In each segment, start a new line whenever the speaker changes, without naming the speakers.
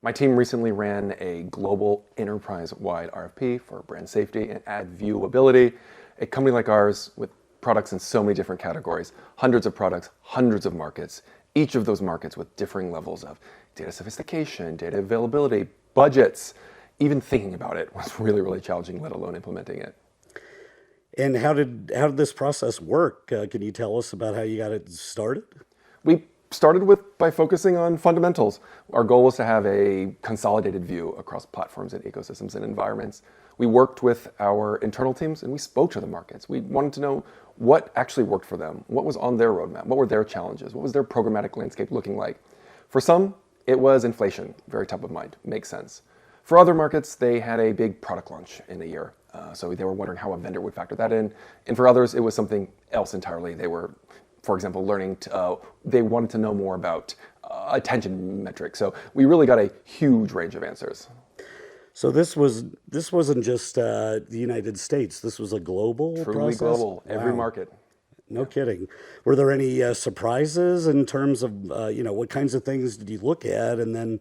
My team recently ran a global enterprise-wide RFP for brand safety and ad viewability. A company like ours with products in so many different categories, hundreds of products, hundreds of markets, each of those markets with differing levels of data sophistication, data availability, budgets. Even thinking about it was really, really challenging, let alone implementing it.
And how did this process work? Can you tell us about how you got it started?
We started by focusing on fundamentals. Our goal was to have a consolidated view across platforms and ecosystems and environments. We worked with our internal teams and we spoke to the markets. We wanted to know what actually worked for them, what was on their roadmap, what were their challenges, what was their programmatic landscape looking like. For some, it was inflation, very top of mind, makes sense. For other markets, they had a big product launch in a year, so they were wondering how a vendor would factor that in. And for others, it was something else entirely. They were, for example, they wanted to know more about attention metrics. So we really got a huge range of answers.
So this wasn't just the United States. This was a global
Truly
process?
global, every
Wow.
market.
No kidding. Were there any surprises in terms of what kinds of things did you look at, and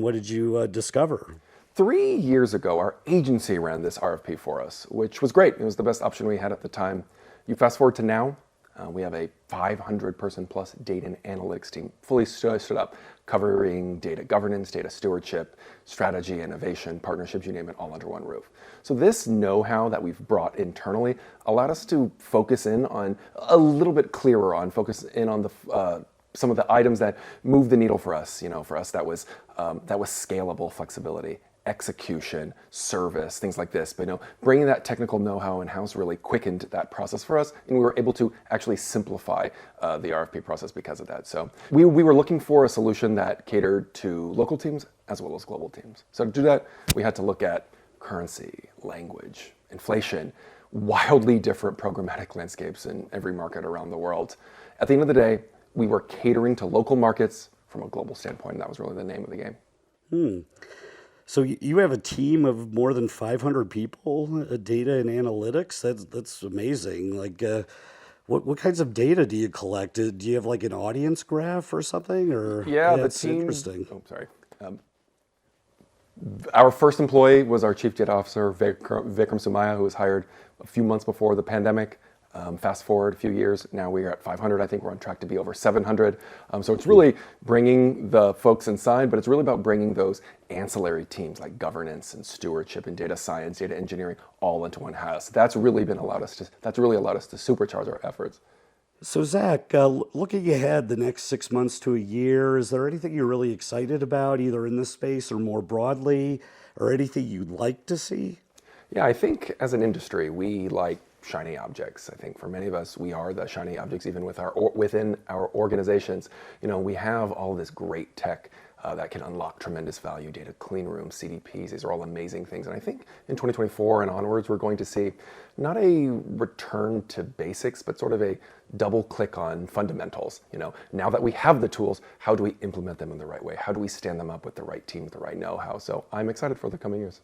what did you discover?
3 years ago, our agency ran this RFP for us, which was great. It was the best option we had at the time. You fast forward to now, we have a 500-person plus data and analytics team fully stood up, covering data governance, data stewardship, strategy, innovation, partnerships, you name it, all under one roof. So this know-how that we've brought internally allowed us to focus in on a little bit clearer on, focus in on the some of the items that move the needle for us. For us, that was scalable flexibility, execution, service, things like this. But bringing that technical know-how in-house really quickened that process for us, and we were able to actually simplify the RFP process because of that. So we were looking for a solution that catered to local teams as well as global teams. So to do that, we had to look at currency, language, inflation, wildly different programmatic landscapes in every market around the world. At the end of the day, we were catering to local markets from a global standpoint, and that was really the name of the game.
So you have a team of more than 500 people, data and analytics. That's amazing. Like, what kinds of data do you collect? Do you have like an audience graph or something? Or
Yeah, the
it's
team.
interesting.
Oh, sorry. Our first employee was our chief data officer, Vikram Sumaya, who was hired a few months before the pandemic. Fast forward a few years, now we're at 500. I think we're on track to be over 700. So it's really bringing the folks inside, but it's really about bringing those ancillary teams like governance and stewardship and data science, data engineering, all into one house. That's really allowed us to supercharge our efforts.
So Zach, looking ahead the next 6 months to a year, is there anything you're really excited about, either in this space or more broadly, or anything you'd like to see?
Yeah, I think as an industry, we like shiny objects. I think for many of us, we are the shiny objects even within our organizations. We have all this great tech that can unlock tremendous value, data clean rooms, CDPs. These are all amazing things. And I think in 2024 and onwards, we're going to see not a return to basics, but sort of a double click on fundamentals. Now that we have the tools, how do we implement them in the right way? How do we stand them up with the right team, with the right know-how? So I'm excited for the coming years.